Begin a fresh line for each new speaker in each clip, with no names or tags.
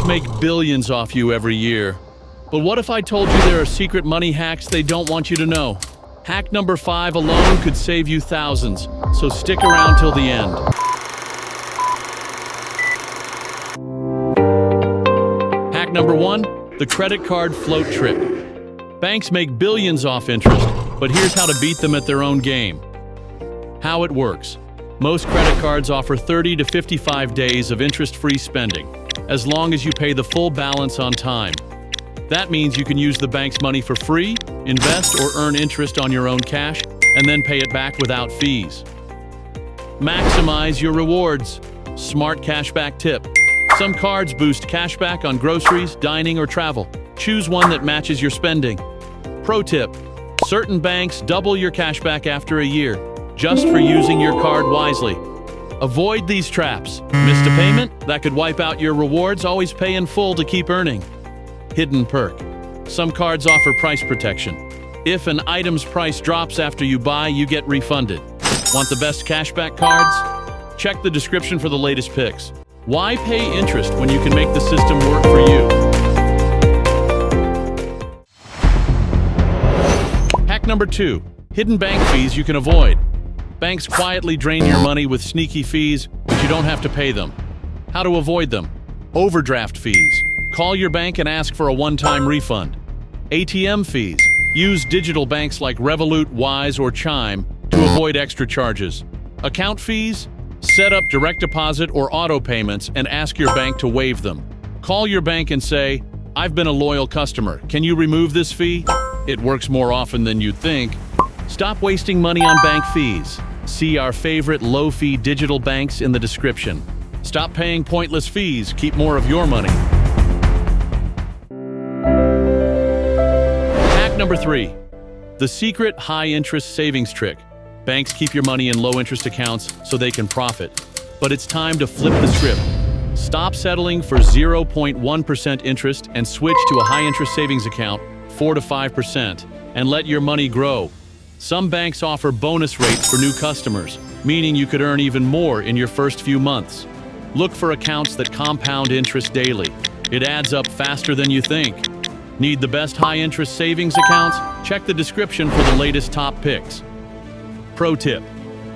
make billions off you every year. But what if I told you there are secret money hacks they don't want you to know? Hack number 5 alone could save you thousands, so stick around till the end. Hack number 1, the credit card float trick. Banks make billions off interest, but here's how to beat them at their own game. How it works. Most credit cards offer 30 to 55 days of interest-free spending, as long as you pay the full balance on time. That means you can use the bank's money for free, invest or earn interest on your own cash, and then pay it back without fees. Maximize your rewards. Smart cashback tip. Some cards boost cashback on groceries, dining, or travel. Choose one that matches your spending. Pro tip. Certain banks double your cashback after a year, just for using your card wisely. Avoid these traps. Missed a payment? That could wipe out your rewards. Always pay in full to keep earning. Hidden perk. Some cards offer price protection. If an item's price drops after you buy, you get refunded. Want the best cashback cards? Check the description for the latest picks. Why pay interest when you can make the system work for you? Hack number 2. Hidden bank fees you can avoid. Banks quietly drain your money with sneaky fees, but you don't have to pay them. How to avoid them? Overdraft fees. Call your bank and ask for a one-time refund. ATM fees. Use digital banks like Revolut, Wise, or Chime to avoid extra charges. Account fees. Set up direct deposit or auto payments and ask your bank to waive them. Call your bank and say, "I've been a loyal customer. Can you remove this fee?" It works more often than you'd think. Stop wasting money on bank fees. See our favorite low-fee digital banks in the description. Stop paying pointless fees. Keep more of your money. Hack number 3. The secret high-interest savings trick. Banks keep your money in low-interest accounts so they can profit. But it's time to flip the script. Stop settling for 0.1% interest and switch to a high-interest savings account, 4 to 5%, and let your money grow. Some banks offer bonus rates for new customers, meaning you could earn even more in your first few months. Look for accounts that compound interest daily. It adds up faster than you think. Need the best high-interest savings accounts? Check the description for the latest top picks. Pro tip.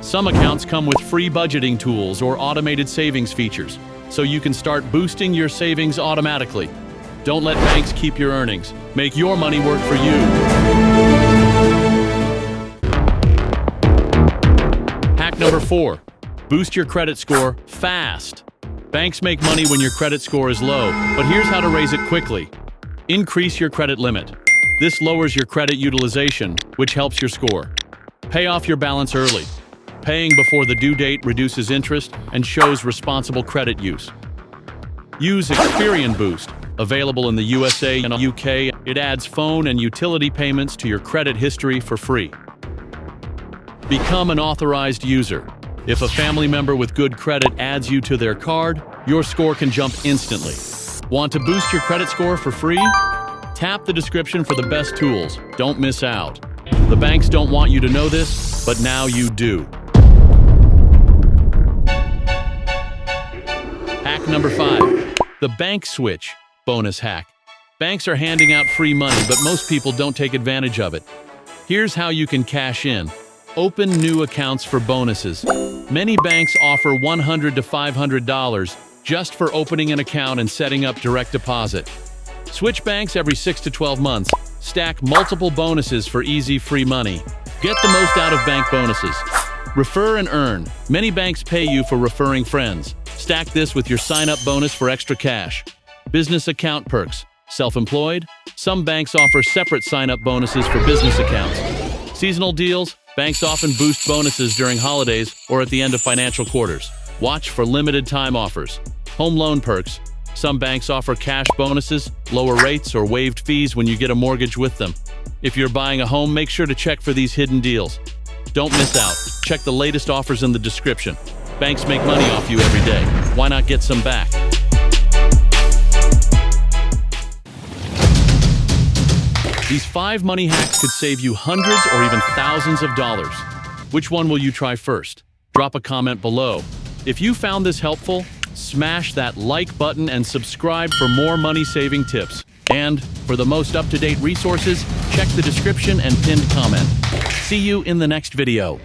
Some accounts come with free budgeting tools or automated savings features, so you can start boosting your savings automatically. Don't let banks keep your earnings. Make your money work for you. Hack number 4. Boost your credit score fast. Banks make money when your credit score is low, but here's how to raise it quickly. Increase your credit limit. This lowers your credit utilization, which helps your score. Pay off your balance early. Paying before the due date reduces interest and shows responsible credit use. Use Experian Boost, available in the USA and UK. It adds phone and utility payments to your credit history for free. Become an authorized user. If a family member with good credit adds you to their card, your score can jump instantly. Want to boost your credit score for free? Tap the description for the best tools. Don't miss out. The banks don't want you to know this, but now you do. Hack number 5. The bank switch bonus hack. Banks are handing out free money, but most people don't take advantage of it. Here's how you can cash in. Open new accounts for bonuses. Many banks offer $100 to $500 just for opening an account and setting up direct deposit. Switch banks every 6 to 12 months. Stack multiple bonuses for easy free money. Get the most out of bank bonuses. Refer and earn. Many banks pay you for referring friends. Stack this with your sign-up bonus for extra cash. Business account perks. Self-employed? Some banks offer separate sign-up bonuses for business accounts. Seasonal deals? Banks often boost bonuses during holidays or at the end of financial quarters. Watch for limited time offers. Home loan perks. Some banks offer cash bonuses, lower rates, or waived fees when you get a mortgage with them. If you're buying a home, make sure to check for these hidden deals. Don't miss out. Check the latest offers in the description. Banks make money off you every day. Why not get some back? These 5 money hacks could save you hundreds or even thousands of dollars. Which one will you try first? Drop a comment below. If you found this helpful, smash that like button and subscribe for more money-saving tips. And for the most up-to-date resources, check the description and pinned comment. See you in the next video.